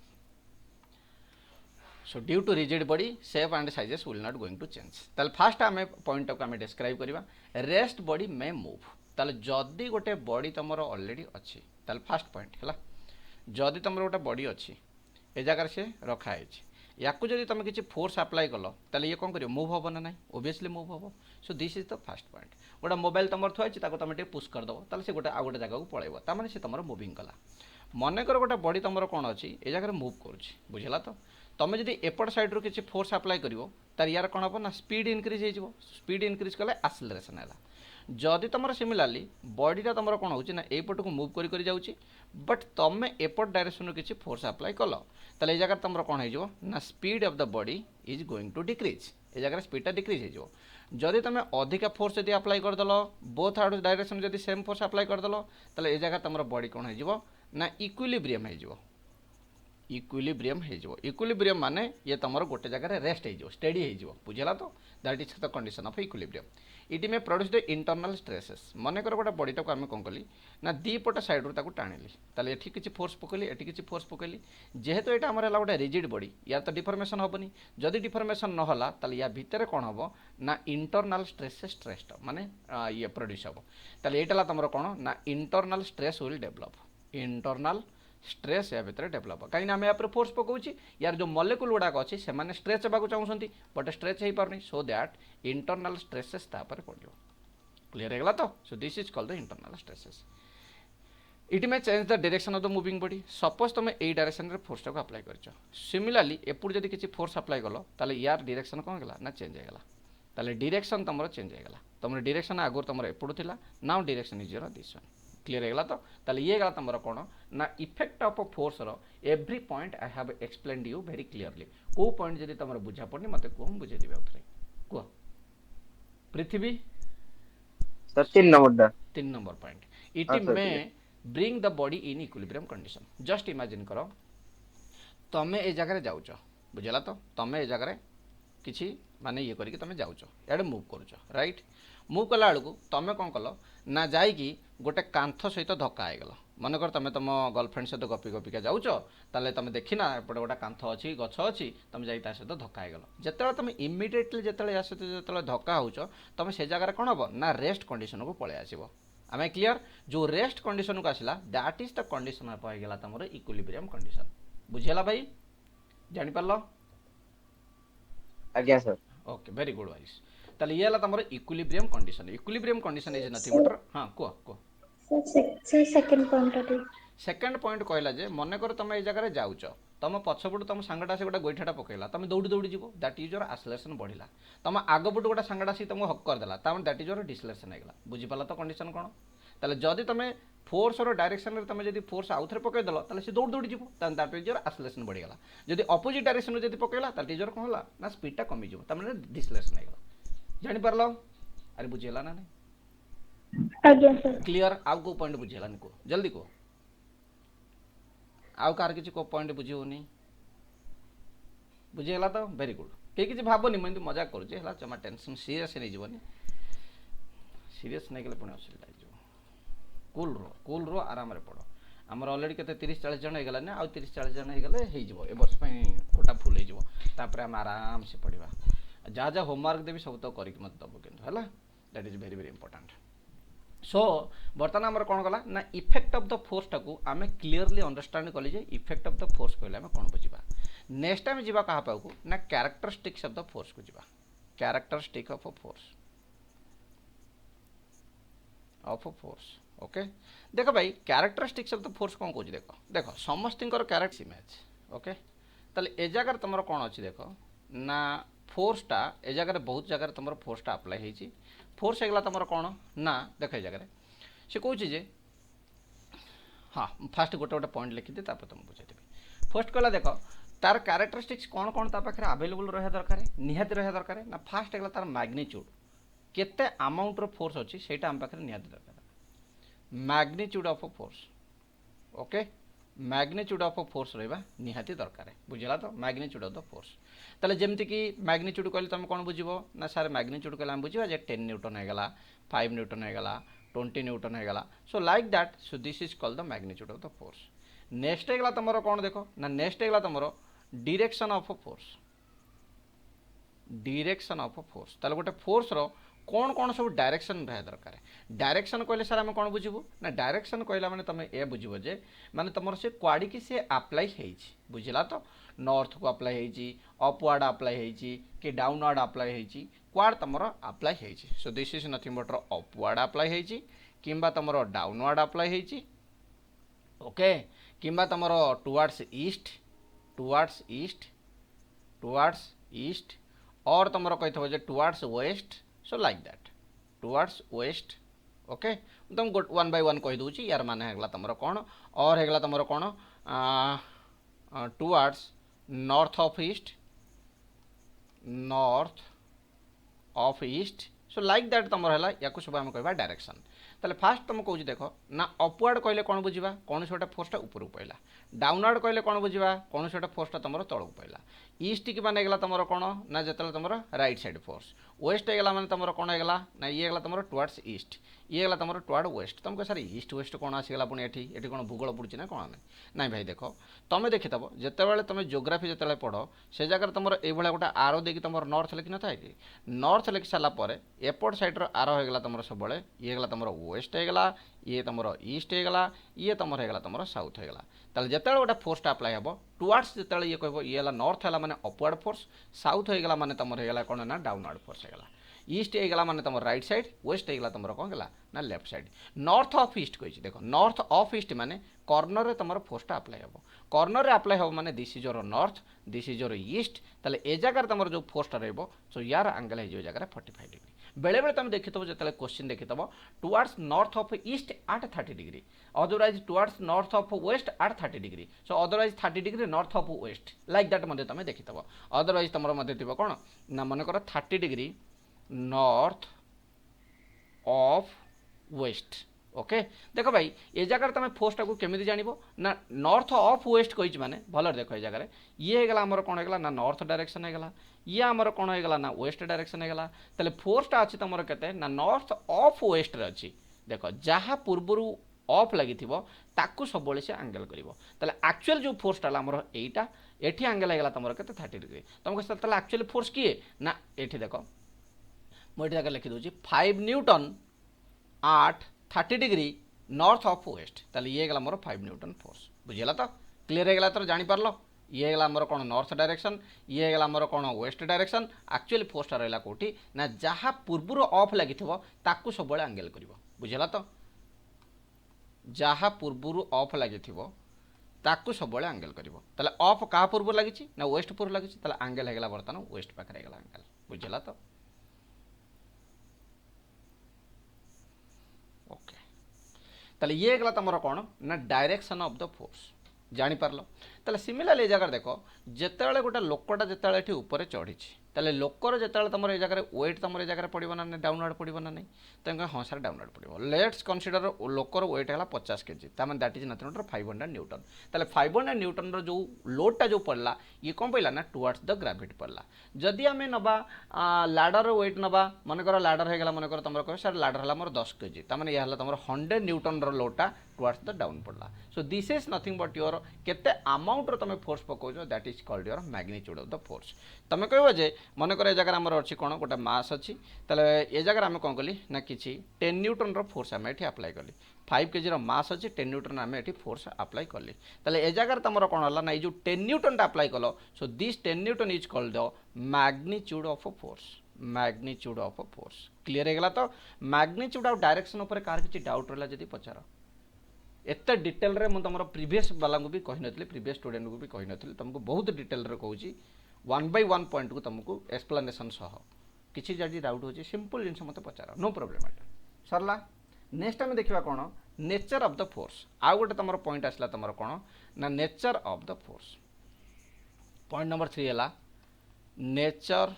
so due to rigid body shape and sizes will not going to change ताले फास्ट आम पॉइंट को आम डिस्क्राइब करवा रेस्ट बॉडी मे मूव ताले जदि गोटे बॉडी तुम अलरेडी अच्छी ताले फास्ट पॉइंट है जदि तुम गोटे बॉडी अच्छी ए जगार से रखाई या जब तुम किसी फोर्स अप्लाई कल ताले ये कौन कर मूव हम ना ना ओबियसली मूव हम सो this is the fast point गोटे मोबाइल तुम थोड़ा तुम पुश करदेव ताले से गोटे आउ गोटे जगह को पलैब तार से तुम मुविंग कला मनकर गोटे बॉडी तुम कौन अच्छी ए जगह मुव कर बुझेगा तो तुम जब एपट सैड्रु किसी फोर्स अप्लाई कर तार यार कौन हम ना स्पीड इनक्रीज हो स्पीड इनक्रीज कले आक्सेलरेशन है जदि तुम सिमिलारली बॉडीटा तुम कौन हो ना एपट को मुव कर जाऊँगी बट तुम एपट डायरेक्शन किसी फोर्स अप्लाई कल ताले जगह तुम कौन हो ना speed of the body is going to decrease ए जगह स्पीडटा डिक्रीज हो जदि तुम अधिका फोर्स जब अप्लाई करदेल बोथ आउट डायरेक्शन जब सेम फोर्स अप्लाई करदेल ताले ए जगह तुम बॉडी कौन हो ना इक्विलिब्रियम हो इक्विलिब्रियम हो इक्विलिब्रियम माने ये तुम गोटे जगह रेस्ट हो स्टेडी हो बुझेगा तो that is the condition of equilibrium it may produce the internal stresses मनकर गोटे बॉडीटा को आम कौन कली ना दीपट सैड्रु टाणिली ताले ये किसी फोर्स पकईली ये किसी फोर्स पकईली जेहेतु यहाँ आमर है गोटे रिजिड बॉडी यार तो डिफर्मेशन हेनी जदि डिफर्मेशन नहला ताले या भितर कौन हम ना इंटरनल स्ट्रेसेस स्ट्रेस माने ये प्रोड्यूस हम ताले ये तुम कौन ना internal stress will develop internal stress या भितर डेवलप कहीं आम या फोर्स पकाउची यार जो मॉलिक्यूल गुड़ाक अच्छी से स्ट्रेच होगा चाहते बट स्ट्रेच हो पारनी सो दैट इंटरनल स्ट्रेसेस पड़ो क्लीयर होगा तो so this is called the internal stresses it may change the direction of the moving body suppose तुम ए डायरेक्शन रे फोर्स को अप्लाई कर सिमिलारली एपट जब किसी फोर्स अप्लाई कल ताले यार डायरेक्शन कौन है ना चेंज होगा ताले डायरेक्शन तुम चेंज होगा तुम डायरेक्शन आगुरी तुम एपट थिला now direction is your this one clear होगा तो ताले ये गला तुम कौन ना इफेक्ट ऑफ फोर्स रो every point I have explained you very clearly को पॉइंट जब तुम बुझा पड़नी मत कह बुझे देवी आउे कह Prithvi sir 3 number point it may bring the body in equilibrium condition just imagine कर तुम ए जगह जाऊच बुझेगा तो तुम ए जगह किसी माने ये करके तुम जाऊच इे मुव कर राइट मुव कला बेलू तुम कौन कल ना जाइकी गोटे कांथ सहित धक्का होगल मनकर तुम तुम गर्लफ्रेंड सहित गपी गपिका जाऊच ताले तुम देखना एपटे गोटे कांथ अच्छी गछ अच्छी तुम जा सहित धक्का होगल जिते तुम इमिडिएटली जिते सहित जो धक्का होच तुम से जगह कौन हम ना रेस्ट कंडीशन को पलि आसो आम क्लीयर जो रेस्ट कंडीशन को आसला दैट इज द कंडीशन होगा तुम इक्विलिब्रियम कंडीशन बुझेगा भाई जापार आज्ञा sir okay very good vice ताले ये तुम equilibrium condition is nothing but हाँ कह कह सेकेंड पॉइंट कहला जे मनकर तुम ये जगह जाऊच तुम पछपटू तुम सांगटा से गोटे गोईठाटा पकईला तुम दौड़ी दौड़ी जीव दैट इज योर आक्सेलरेशन बढ़ला तुम आगपटू गोटे सांगटा सी तुमको हक करदेला दैट इज योर डिसलेशन होगा बुझीपार तो कंडीशन कौन ताले जदि तुम फोर्स डायरेक्शन में तुम जब फोर्स आउ थे पकईदेल ताले से दौड़ दौड़ी जीव दैट इज योर आक्सेलरेशन बढ़ीगला जदि अपोजिट डायरेक्शन में जब पकईला दैट इज योर कौन है ना स्पीडटा कमिज तार डिसलेशन होगा जापार अरे बुझेगा ना नहीं क्लीयर आउ को पॉइंट बुझेगानी को जल्दी को आउ कार किसी को पॉइंट बुझी होनी बुझीगला तो वेरी गुड कहीं किसी भावनी मुझे मजाक करुचे जमा टेंशन सीरीयस नहीं जीवन सीरीयस नहीं गले पुणी असुविधा कूल रो आराम पढ़ आमर अलरेडी के 30-40 जन हो गलानी आउ 30-40 जन हो गए वर्ष कोटा फुल होपर आम आराम से पढ़ा जहाँ जहाँ होमवर्क देवी सब तो करके मत दब कि that is very very important so बर्तमान आमर कौन गला ना इफेक्ट ऑफ द फोर्स टाकू आम क्लीयरली अंडरस्टैंड कले जे इफेक्ट ऑफ द फोर्स कहले आम कौन बुझा नेक्स्ट टाइम जीवा कहा पाकू ना कैरेक्टरिस्टिक्स ऑफ द फोर्स को जीवा characteristic of a force okay देख भाई कैरेक्टरिस्टिक्स ऑफ द फोर्स कौन कौन देख देख समस्त कैरेक्टर इमेज ओके ताले ए जगह तुम कौन अच्छी देख ना फोर्सटा ए जगह बहुत जगह तुम फोर्सटा अप्लाई होती फोर्स होगा तुम कौन ना देख जगह से कौन जे हाँ फास्ट गोटे गोटे पॉइंट लिखिदे तुम बुझेदेवी फर्स्ट कहला देख तार कैरेक्टरिस्टिक्स कौन कौन पाखे आवेलेबल रहा दरकार निहाती रहा दरकार ना फास्ट है तार मैग्नीट्यूड केते अमाउंट रो फोर्स अच्छी से आम पाखे निहाती दरकार magnitude of force okay magnitude of force रहा निहाती दरकार बुझला तो मैग्नीट्यूड ऑफ द फोर्स ताले जेमती कि मैग्नीट्यूड कहले तुम कौन बुझिबो ना सर मैग्नीट्यूड कहले हम बुझिबा जे 10 न्यूटन होगला 5 न्यूटन होगला 20 न्यूटन होगला so like that so this is called the magnitude of the force next होगला तुम कौन देखो ना नेक्स्ट होगला तुम direction of force direction of force ताले गोटे फोर्स रो कौन कौन सब डायरेक्शन रहा दरकार डायरेक्शन कहले सर आम कौन बुझू ना डायरेक्शन कहला माने तुम ए बुझो जे माने तुम से क्वाड़ी की से अप्लाई होइछि बुझला तो नॉर्थ को अप्लाई होइछि अपवर्ड अप्लाई होइछि कि डाउनवर्ड अप्लाई होइछि क्वाड तुमरो अप्लाई होइछि so this is nothing but upward apply होइछि किंबा तुमरो डाउनवर्ड अप्लाई होइछि ओके किंबा तुमरो टुवर्ड्स ईस्ट और तुमरो कहिथबो जे towards west so like that towards west okay तुम वन बाय वन कहि दूची यार माने हेगला तुमरो कोन और हेगला तुमरो कोन towards north of east so like that तुमर है या सब आम कह डायरेक्शन ताले फास्ट तुम कौच देख ना अपवर्ड कहले कौन बुझा कौन से गोटे फोर्सटा ऊपर पड़ा डाउनवर्ड कहले कौन बुझा कौन से गोटे फोर्सटा तुम तलक पड़ा ईस्ट की माने गला तुम कौन ना जो तुम राइट साइड फोर्स वेस्ट होगा माने तुम कौन होगा ना ये गला तुम टुवर्ड्स ईस्ट ये गला तुम टुवर्ड वेस्ट तुमको सर ईस्ट वेस्ट कौन आसीगला पुणी ये कौन भूगोल पड़ी ना कौन ना भाई देख तुम देखिथब जिते तुम जियोग्राफी जो पढ़ से जगह तुम ये गोटे आरो देकी तुम नॉर्थ लिखि न था कि नॉर्थ लिखि सारापर एपट सैड्र आरो होगा तुम सब ये गला तुम वेस्ट होगा ये तुम ईस्ट होगा ये तुम होगा तुम साउथ होगा ताले जिते गोटे फोर्सटा अप्लाई हम टुवर्ड्स जिते ये कह ये नॉर्थ है माने अपवर्ड फोर्स साउथ होगा माने तुम होगा कौन ना डाउनवर्ड फोर्स होगा ईस्ट होगा माने तुम राइट साइड वेस्ट होगा तुम कौन है ना left side north of east कही देख नॉर्थ ऑफ ईस्ट माने कॉर्नर रे तुम फोर्सटा अप्लाई हम कॉर्नर रे अप्लाई हम माने this is your north this is your east ताले ए जगह तुम जो फोर्सटा रहिबो सो यार एंगल है जगह 45 डिग्री बेले बेले तुम देखिथबो जो क्वेश्चन देखिथबो towards north of east at 30 degree otherwise towards north of west at 30 degree so otherwise 30 degree north of west like that मध्य तुम देखिथबो अदरवाइज तुम मध्य थी कौन ना मन कर 30 degree north of west okay देख भाई ये जगह तुम फोर्सटा को केमी जान ना नॉर्थ ऑफ वेस्ट कही माने भल देख ये जगह ये होगा आमर कौन होगा ना नॉर्थ डायरेक्शन होगा ये आमर कौन होगा ना वेस्ट डायरेक्शन होगा ताले फोर्सटा अच्छी तुम के ना नॉर्थ ऑफ वेस्ट अच्छी देख जहाँ पूर्वर ऑफ लगी ताकू सब से एंगल कर एक्चुअल जो फोर्सटा आमर यहीटा एटी एंगल होगा तुम के 30 डिग्री तुमको एक्चुअली फोर्स किए ना ये देख मुझे जगह लिखी दूसरी 5 newton at 30 degree north of west ताले ये गला मोर 5 न्यूटन फोर्स बुझेगा तो क्लीयर होगा तो जापर ये गला मोर कौन नॉर्थ डायरेक्शन ये गला मोर कौन वेस्ट डायरेक्शन एक्चुअली फोर्सटा रहा कौटी ना जहाँ पूर्वर ऑफ लगी ताकू सब एंगल कर बुझेगा तो जहाँ पूर्वर ऑफ लगी ताकू सब एंगल कर ऑफ क्या पूर्व लगी ना वेस्ट पूर्व लगी एंगल होगा बर्तमान वेस्ट पाखे एंगल बुझेगा तो ओके ताले ये गला तुम कौन ना डायरेक्शन ऑफ द फोर्स जापर ताले सिमिलरली जगह देख जिते गोटे लोकटा जिते ऊपर चढ़ी ताले लोकर जिते तुम ये जगह वेट तुम ये जगह पड़ो ना डाउनवर्ड पड़ो ना नहीं तो हाँ सर डाउनवर्ड पड़ो लेट्स कनसीडर लोकर वेट है 50 केजी तमें that is nothing but 500 Newton ताले 500 न्यूटन जो लोडटा जो पड़ला ये कौन पड़ा ना टुवर्ड्स द ग्राविटी पड़ला जदि आम नवा लाडर वेट नवा मनकर लाडर होगा मनकर तुम कह सर लाडर है मोर 10 केजी तमें यह तुम 100 न्यूटन लोडटा टुवर्ड्स द डाउन पड़ला so this is nothing but your केते अमाउंट तुम फोर्स पकाउछ that is called your magnitude of the force तुम कह जे मनकर ये जगह आमर अच्छी कौन गोटे मास अच्छी ताले ये जगह आम कौन कली ना कि 10 न्यूटन फोर्स आम ये अप्लाई कली 5 केजी मास अच्छी 10 न्यूटन आम ये फोर्स अप्लाई कली ताले ये जगह तुम कौन है ना ये जो 10 न्यूटन अप्लाई कल so this 10 Newton is called the magnitude of force magnitude of force clear होगा तो मैग्नीट्यूड और डायरेक्शन उपर कार किसी डाउट रहा जब पचार एत डिटेल रे मुझे तुम प्रीवियस वाला भी कही नी प्रीवियस स्टूडेंट को भी कही नी तुमको बहुत डिटेल रे कहूँ 1 by 1 पॉइंट को तुमको एक्सप्लेनेशन सह किसी जदि डाउट हो सिंपल जिन मत पचार नो प्रॉब्लम एट सरला नेक्स्ट आम देखा कौन नेचर ऑफ द फोर्स आउ गोटे तुम पॉइंट आसला तुम कौन ना nature of the force point number 3 है नेचर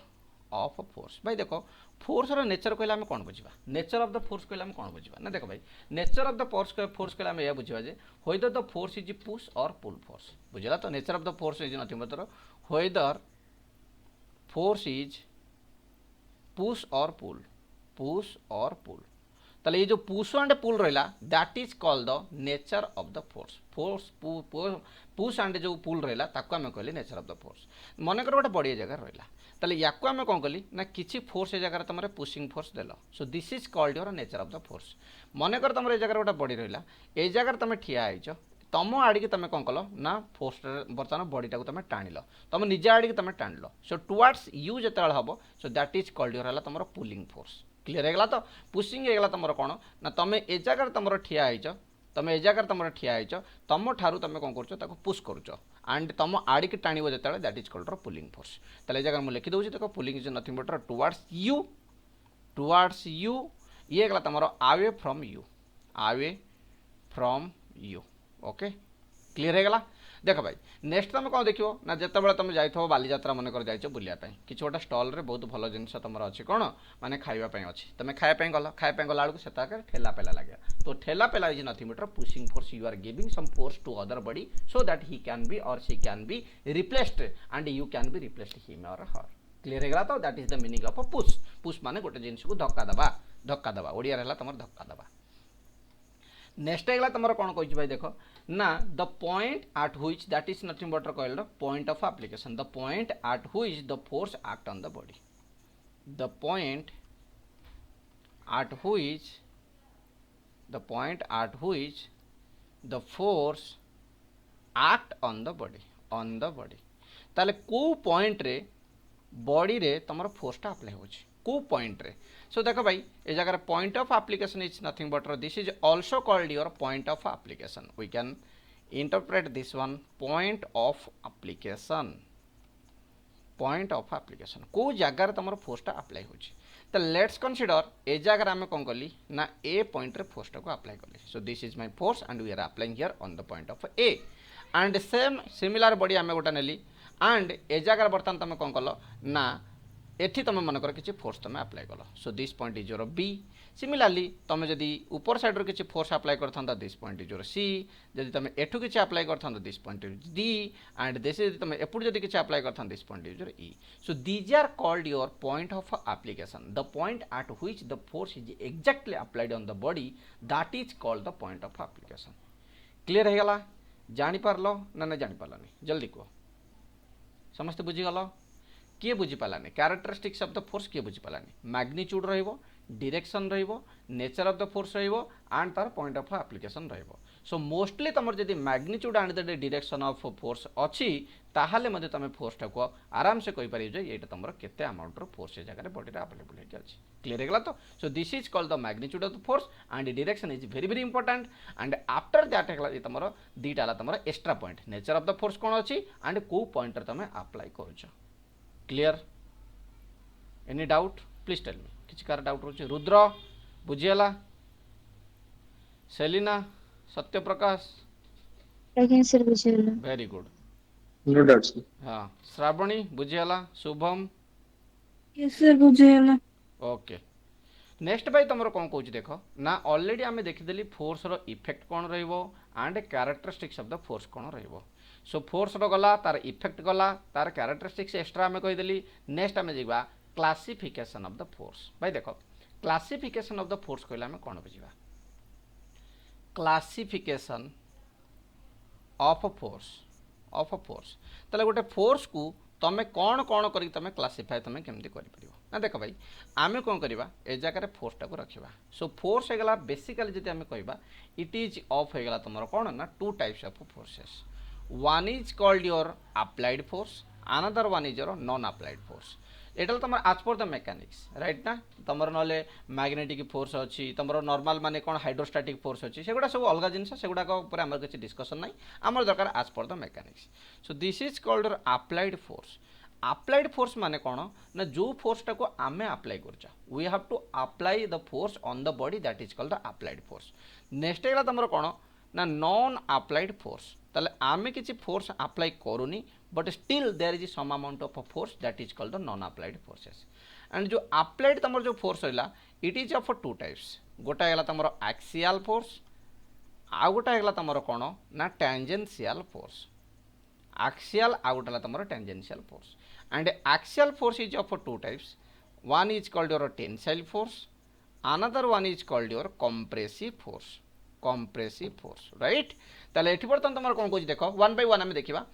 ऑफ फोर्स भाई देख फोर्सर नेचर कहले आम कौन बुझा नेचर ऑफ द फोर्स कहले आम कौन बुझा ना देख भाई नेचर ऑफ द फोर्स कहले आम यह बुझा जे whether the force is push or pull force बुझला तो nature of the force is nothing but whether force is push or pull ताले ये जो पुश एंड पुल रहा that is called the nature of the force push and जो pull रहा ताको आम कहले नेचर ऑफ द फोर्स मनकर गोटे बड़ी जगह रहा ताले याको आम कौन कली ना किसी फोर्स ए जगह तुम पुशिंग फोर्स देल so this is called your nature of the force मनकर तुम ये जगह गोटे बड़ी रहा ये जगह तुम ठिया होइछ तुम आड़िकी तुम कौन कल ना फोर्स बर्तमान बॉडीटा को तुम टाणिल तुम निजे आड़िकी तुम टाणिल सो टुवर्ड्स यू जो हम सो दैट इज कॉल्ड योर है तुम पुलिंग फोर्स क्लीयर होगा तो पुशिंग होगा तुम कौन ना तुम ए जगह तुम ठिया होइछ तुम ए जगह तुम ठिया होइछ तुम ठारू तुम कौन कर पुश करुच एंड तुम आड़िकी टाणव जो that is called pulling force ताले जगह मुझे लिखिदे देख pulling is nothing but towards you ये गला तुम away from you okay clear होगा देख भाई नेक्स्ट तुम कौन देखो ना जिते तुम जाइए बालीजात्रा मनकर जाइए बुलापी किसी गोटे स्टल रे बहुत भल जिनस तुम अच्छी कौन माने खावाई अच्छी तुम खायापी गल बेलू से ठेला पेला लगे तो ठेला पेला is nothing but pushing force you are giving some force to other body so that he can be or she can be replaced and you can be replaced him or her clear होगा तो that is the meaning of push माने गोटे जिनस को धक्का दबा ओडिया रहा तुम धक्का दबा नेक्स्ट है तुम कौन कही भाई देख ना the point at which that is nothing but कहल point of application the point at which the force act on the body the point at which the force act on the body ताले को point रे body रे तुम फोर्सटा apply होची को point रे सो देखो भाई ए जगह point of application is nothing but this is also called your point of application we can interpret this one point of application को जगार तुम फोर्सटा अप्लाई होची तो लेट्स कंसीडर ए जगह आम कौन कली ना ए पॉइंट रे फोर्सटा को अप्लाई कली so this is my force and we are applying here on the point of A and same similar body आम गोटे नेली एंड ए जगह बर्तमान तुम कौन कल ना एठी तुम मनकर किसी फोर्स तुम अप्लाई कल so this point is your B similarly तुम जदि ऊपर साइड किसी फोर्स अप्लाई करता this point is your C जदि तुम एठू किसी अप्लाई करता this point is D and this तुम एपट जदि किसी अप्लाई करता this point is your E so these are called your point of application the point at which the force is exactly applied on the body that is called the point of application clear होगा जापार ना जानी पार्लानी जल्दी कह समस्ते बुझीगल किए बुझीपारानी characteristics of the force किए बुझीपारानी magnitude रहिबो direction रहिबो नेचर ऑफ द फोर्स रहिबो एंड तार पॉइंट ऑफ एप्लिकेशन रहिबो सो मोस्टली तुमर जदि magnitude and the direction of force अच्छी ताहाले मध्ये तुम फोर्सटा को आराम से कहि परिबो जे एटा तुमर केते अमाउंट रो फोर्स ए जगह बॉडी रे अवेलेबल है अछि क्लियर हेगला तो so this is called the magnitude of the force and direction is very very important and after that हेगला जे तुमर दीटा हला तुमर extra point nature of the force कोन अछि एंड को पॉइंट रे तुम अप्लाई करूछ clear any doubt please tell me किसी कार डाउट रोचे रुद्र बुझीगला सेलिना सत्यप्रकाश आज्ञा सर बुझिगला very good no doubt sir हाँ श्रावणी बुझीगला शुभम यस सर बुझेला ओके नेक्स्ट भाई तुम कौन कौच देख ना ऑलरेडी आम देखीदेली फोर्स रो इफेक्ट कौन रहिबो and characteristics of the force कौन रहिबो सो फोर्स रो गला तार इफेक्ट गला तार कैरेक्टरिस्टिक्स एक्स्ट्रा आम कहीदेली नेक्स्ट आम जावा क्लासिफिकेशन ऑफ द फोर्स भाई देख क्लासिफिकेशन ऑफ द फोर्स कहले आम कौन बुझा क्लासिफिकेशन ऑफ फोर्स ताले गोटे फोर्स को तुम कौन कौन कर तुम क्लासीफाए तुम केमती कर ना देख भाई आम कौन करवा ए जगह फोर्सटा को रखा सो फोर्स होगा बेसिकली जब आम कह इट इज ऑफ होगा तुम कौन ना two types of forces one is called your applied force another one is your non applied force एटा तुम आज पर द मेकानिक्स राइट ना तुम ना मैग्नेटिक फोर्स अच्छी तुम नॉर्मल माने कौन हाइड्रोस्टैटिक फोर्स अच्छी से सब अलग जिन से गुड़ाक आम किसी डिस्कसन ना आम दरकार आज per the mechanics so this is called applied force माने कौन ना जो फोर्सटा को आम अप्लाई कर we have to apply the force on the body that is called the applied force next है तुम कौन ना नॉन अप्लाइड फोर्स ताले आमे किसी फोर्स अप्लाई करूनी but still there is some amount of force that is called the non applied forces and जो applied तुम जो फोर्स रहा it is of two types गोटा है तुम एक्सियल फोर्स आउ गोटा है तुम कौन ना टेंजेंशियल फोर्स axial आउ गोटा तुम tangential force and axial force is of two types one is called your tensile force another one is called your compressive force right ताले एठी बर्तन तुम कौन कह देख वन बाय वन आम देखा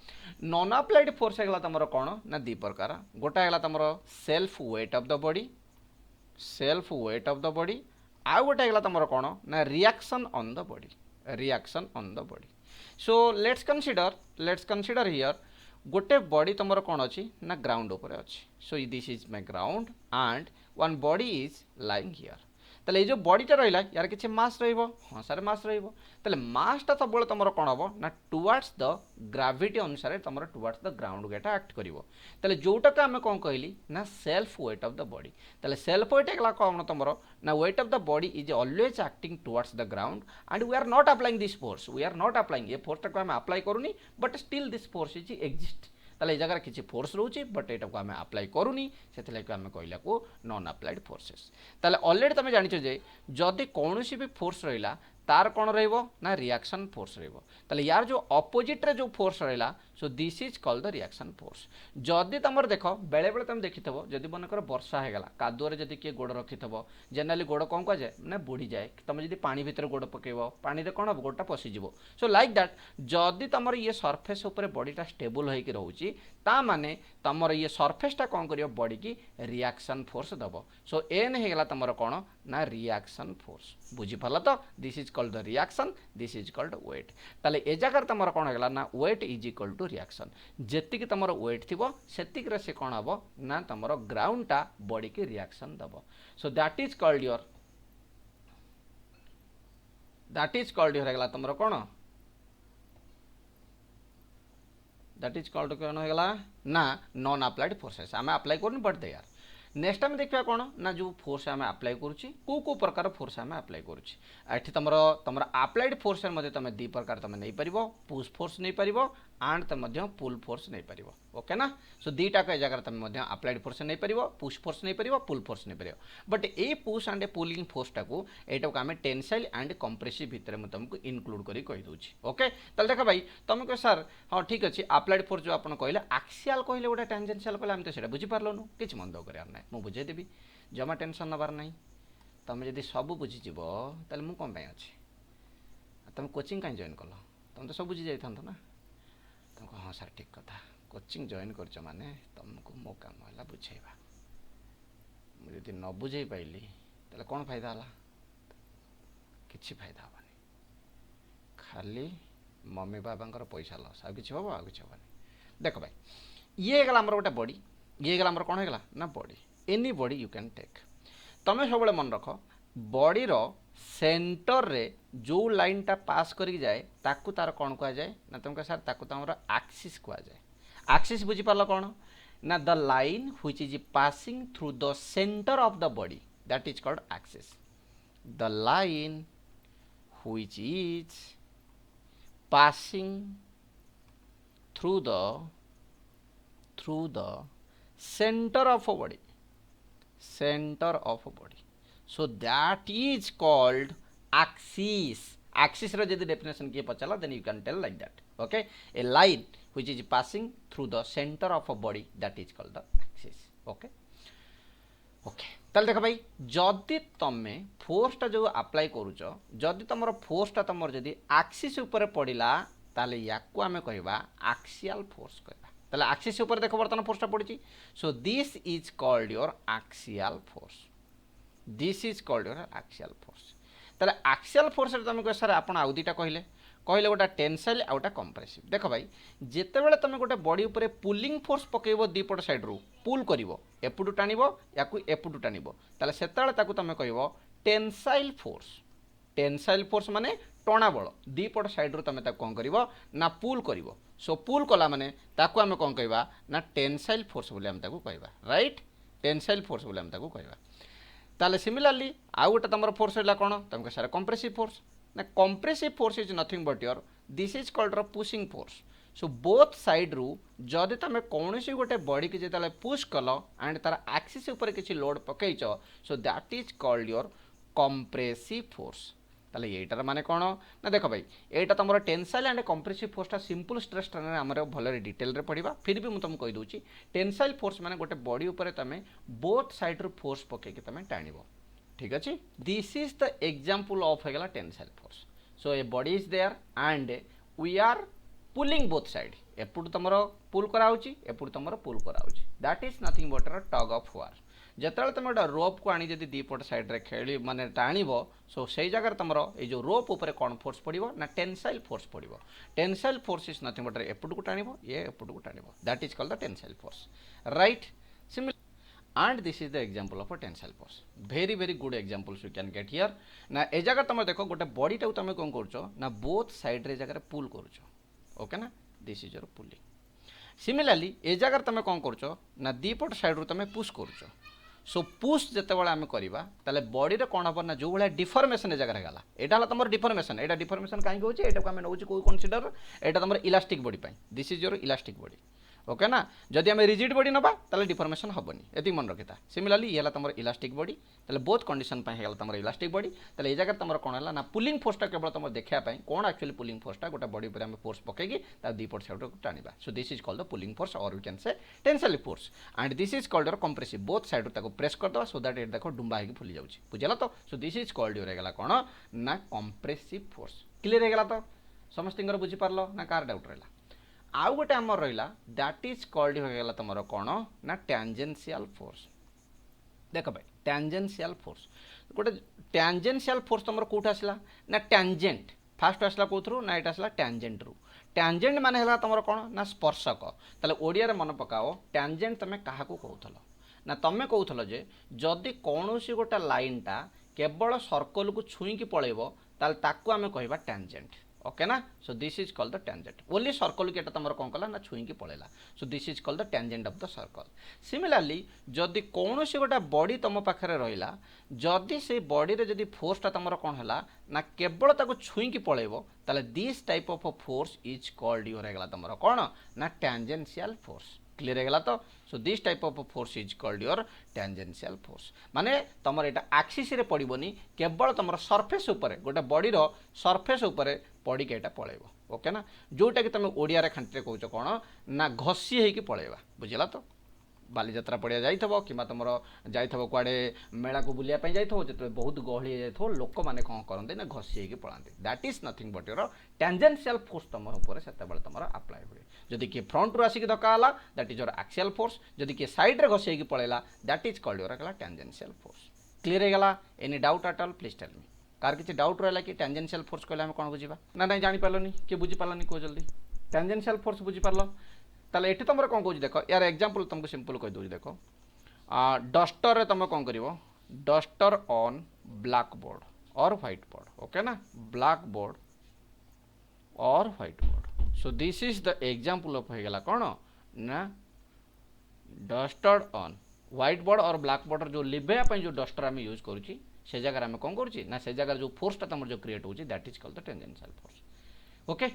नॉन अप्लाइड फोर्स है तुम कौन ना दी प्रकार गोटा है तुम self weight of the body आउ गोटे है तुम कौन ना reaction on the body so let's consider here गोटे बॉडी तुम कौन अच्छी ना ग्राउंड उपर अच्छी सो this is my ground and one body is lying here ताले ये जो बॉडीटा रहा यार किसी मास हाँ सारे मास ताले मासटा सब तुम कौन हम ना टुवर्ड्स द ग्राविटी अनुसार तुम टुवर्ड्स द ग्राउंड गेटा एक्ट कर जोटा आम कौन कहली ना self weight of the body ताले सेल्फ वेट है कौन तुम ना weight of the body is always acting towards the ground and we are not applying this force ये फोर्स टाक आम अप्लाई करूनी but still this force is exist ताले जगह किसी फोर्स रोचे बट यहाँ को आम अप्लाई करूनी से आम कहला को नॉन अप्लाइड फोर्सेस ताले ऑलरेडी तुम जानिछ जे जदि कौन भी फोर्स रहा तार कौन ना रिएक्शन फोर्स ताले यार जो अपोजिट रे जो फोर्स रहा सो this is called the reaction force जदि तुम देख बेले बेले तुम देखि जदि मनकर वर्षा होगा कादुअरे जदि किए गोड़ रखि जेनेराली गोड़ कौन कह जाए ना बुड़ी जाए तुम जब पानी भितर गोड़ पकेब पानी कौन हम गोड़टा पशिज सो लाइक दैट जदि तुम ये सरफेस उपर बॉडीटा स्टेबल होकर रोचे ता माने तुम ये सरफेसटा कौन कर बॉडी की रिएक्शन फोर्स दब सो एन होगा तुम कौन ना रिएक्शन फोर्स बुझीपार तो this is called the reaction this is called weight ताले ए जगह तुम कौन होगा ना weight is equal to reaction जेतिक तुम वेट थी सेतिक से कौन हम ना तुम ग्राउंडटा बॉडी की रिएक्शन दब सो दैट इज कॉल्ड योर होगा तुम कौन दैट इज कॉल्ड कौन होगा ना नॉन अप्लाइड फोर्सेस आम अप्लाई कर बट दे आर नेक्स्ट आम देखा कौन ना जो फोर्स आम अप्लाई करुच्ची को प्रकार फोर्स आम अप्लाई करुच्ची तुम अप्लाइड फोर्स तुम दी प्रकार तुम नहीं पार पुश फोर्स नहीं पार एंड तुम पुल फोर्स नहीं पार ओके ना सो दीटा को जगह तुम अप्लाइड फोर्स नहीं पार पुश फोर्स नहीं पार पुल फोर्स नहीं पार but a push and pulling फोर्सटा को यहाँ को आम टेंसाइल एंड कंप्रेसिव भितर मुझे तुमको इनक्लूड कर कहीदे ओके ताल देख भाई तुम कह सर हाँ ठीक अच्छे अप्लाइड फोर्स जो आप कहले एक्सियल कहले गोटे टेंजेंशियल कहले आम तो सीटा बुझीपार्लुनु कि मन दुख करार ना मुझे बुझेदेवी जमा टेंशन नबार ना तुम जब सब बुझीज ताल मुझे कौन अच्छी तुम कोचिंग कहीं जॉइन कल तुम तो सब बुझी जाता ना तुमको हाँ सर ठीक कथा कोचिंग जॉइन कर माने तुमको मो काम है बुझेबा मुझे न बुझे पाइली ताले कौन फायदा है किसी फायदा हेनी खाली मम्मी बाबा पैसा लस आ कि हम आ कि हेनी देख भाई ये गला गोटे बॉडी ये गला कौन होगा ना body any body you can take तुम सब मन रख बॉडी रो सेंटर रे जो लाइन टा पास करी जाए ताकू तार कौन कह जाए ना तुम कह सर ताकू तुम एक्सिस कह जाए एक्सिस बुझीपार कौन ना the line which is passing through the centre of the body that is called axis the line which is passing through the center of a body so that is called axis ro jodi definition kiye pachala then you can tell like that okay a line which is passing through the center of a body that is called the axis okay ताल देख भाई जदि तुमे फोर्सटा जो apply करूच जदि तुम फोर्सटा तुम जदि एक्सिस उपर पड़िला ताले याकू आमे कहबा एक्सियल फोर्स कहबा ताले एक्सिस उपर देखो बर्तमान फोर्सटा पड़ी सो this is called your axial force ताले एक्सियल फोर्स तुम कह सर आप आउ दीटा कहले गोटे टेंसाइल आउटा कंप्रेसिव देख भाई जिते बड़े तुम गोटे बॉडी उपर पुलिंग फोर्स पकेब दीपट साइड रू पुल कर एपटू टाण या एपटू टाण ताले सेतेबेले तुम कह टेंसाइल फोर्स माने टणा बल दीपट साइड रू तुम कौन कर ना पुल कर सो पुल कला माने ताकू आम कौन कहवा ना टेंसाइल फोर्स बोली आम ताकू कहवा राइट टेंसाइल फोर्स बोली आम ताकू कहवा ताले सिमिलरली आउ गोटे तुम फोर्स रहा कौन तुम कह कंप्रेसिव फोर्स ना compressive force is nothing but your this is called pushing force so both side रू जदि तुम कौन गोटे बॉडी की जो पुश कल एंड तार एक्सिस उपर किसी लोड पकईच so that is called your compressive force. ताले येटार माने कौन ना देख भाई एटा तुम टेंसाइल एंड कंप्रेसिव फोर्सटा सिंपल स्ट्रेस स्ट्रेन आम भल डिटेल रे पढ़ा फिर भी मुझे तुमको कहीदे टेंसाइल फोर्स माने गोटे बॉडी उपर तुम बोथ साइड रू फोर्स पकईकि तुम टाण। ठीक अच्छे this is the example of होगला tensile force. So a body is there and we are pulling both side एपटू तुम पुल कराऊँगी एपटू तुम पुल कराऊँगी that is nothing but tug of war. जिते तुम गोटे रोप को आनी जब दीपट साइड रे खेल माने टाणब सो से जगह तुम ये जो रोप उपर कौन फोर्स पड़ो ना टेंसाइल फोर्स पड़ो। Tensile force is nothing but एपटू को टाणब ये एपटू को टाणब that is called the tensile force right similar and this is the example of a tensile force very good examples you can get here ना ए जगह तुम देखो गोटे बॉडी टाइम तुम कौन कर ना बोथ साइड रे जगह पुल कर ओके ना this is your pulling. Similarly ए जगह तुम कौन कर ना दीपट साइड रू तुम पुश कर सो पुश जिते बड़े आम करवा ताले बॉडी रे कौन हम ना जो भाया डिफॉर्मेशन जगह गला यहाँ तुम डिफॉर्मेशन यहाँ डिफॉर्मेशन कहीं होची एटा को आम नौ कनसीडर एटा तुम elastic body this is your elastic body okay ना जदि आम रिजिड बॉडी नबा ताले डिफॉर्मेशन हेनी ये मन रखी था। सिमिलरली ये तुम इलास्टिक बॉडी ताले बोथ कंडीशन हो तुम इलास्टिक बॉडी ताले ये जगह तुम कौन है ना पुलिंग फोर्सटा केवल तुम देखापी कौन एक्चुअली पुलिंग फोर्सटा गोटे बॉडी पर आम फोर्स पकईकि दीपट साइड को टाणा। So this is called the pulling force और you can say tensile force and this is called your compressive both side रू प्रेस करदे सो दैट इट देखो डुंबा होगी फुली जाऊँगी बुझेगा तो। So this is called your होगा कौन ना कंप्रेसिव फोर्स क्लियर होगा तो समस्त बुझीपार ना कार डाउट रहा आउ गोटे आम रहा दैट इज कॉल्ड होगा तुम कौन ना टेंजेंशियल फोर्स। देख भाई टेंजेंशियल फोर्स गोटे टेंजेंशियल फोर्स तुम कौट आसला ना टेंजेंट फास्ट आसला कौथरू ना यहाँ आसला टेंजेंट रू टेंजेंट माने है तुम कौन ना स्पर्शक ताले ओडिया रे मन पकाओ टेंजेंट तुम क्या कहूल ना तुम कहूल जे जदि कौन गोटे लाइनटा केवल सर्कल को छुईकी पलैब ताले ताकू आम कहवा टेंजेंट ओके ना। So this is called the tangent only circle की तुम कौन कला ना छुईकी पलैला so this is called the tangent of the circle. Similarly जदि कौन गोटे बॉडी तुम पाखे रहा जदि से बॉडी रे जदि फोर्सटा तुम कौन है ना केवल ताको छुईकी पलैब ताले this type of force is called your होगा तुम कौन ना टेंजेंशियल फोर्स क्लियर होगा तो। So this type of force is called your tangential force माने तुम यहाँ एक्सिस रे पड़ोनी केवल तुम सरफेस उपर गोटे बॉडी रो सरफेस उपर पड़ी के पलैब ओके ना जोटा कि तुम ओडिया खांटी कौच कौन ना घसी होगी पलैबा बुझला तो। बालीजात्रा पड़िया जाइथबो किंबा तुम जाइथबो कुआडे मेला को बुलिया पई जाइथबो जते बहुत गहली जाइथबो लोक माने कोन करंते ना घसी हेकी पळांते that is nothing but your tangential force तुम ऊपर सेते बेले तुम अप्लाई हुए जदि कि फ्रंट रू आसिक धक्का हला that is your axial force जदि कि साइड रे घसी हेकी पळेला that is called your tangential force clear हे गला any doubt at all please tell me कार किसी डाउट रहा कि टेंजेंशियल फोर्स कहले हम कोन बुझिबा ना नहीं जानि पारलनी कि बुझि पारलनी को जल्दी टेंजेंशियल फोर्स बुझि पारलो ताले एठी तुम कौन कह देख यार एग्जांपल तुमको सिंपल कह दूँ देख डस्टर रे तुम कौन कर डस्टर ऑन ब्लैक बोर्ड और व्हाइट बोर्ड ओके ना ब्लैक बोर्ड और white board so this is the example of होगा कौन ना डस्टर ऑन व्हाइट बोर्ड और ब्लैक बोर्ड जो लिभेया जो डस्टर आम यूज करुच्ची से जगह आम कौन करुच्ची ना से जगह जो फोर्सटा तुम जो क्रिएट होची that is called the tangential force okay.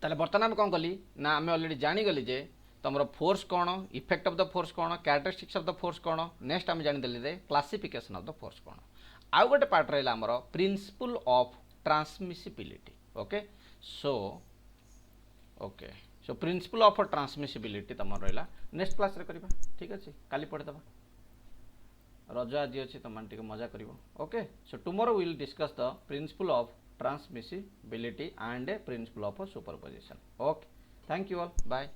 ताले बर्तमान कौन कली ना आम अलरेडी जानीगली जे तुम फोर्स कौन इफेक्ट ऑफ द फोर्स कौन कैरेक्टरिस्टिक्स ऑफ द फोर्स कौन नेक्स्ट आम जानीदेली जे क्लासिफिकेशन ऑफ द फोर्स कौन आउ गोटे पार्ट रहा आमर principal of transmissibility okay so okay so principal of transmissibility तुम रहा नेक्स्ट क्लास रे करबा ठीक अच्छे काली पढ़ीदबा रज आज अच्छी तुम मजा कर okay. So tomorrow will discuss the principle of transmissibility and a principle of superposition okay thank you all bye।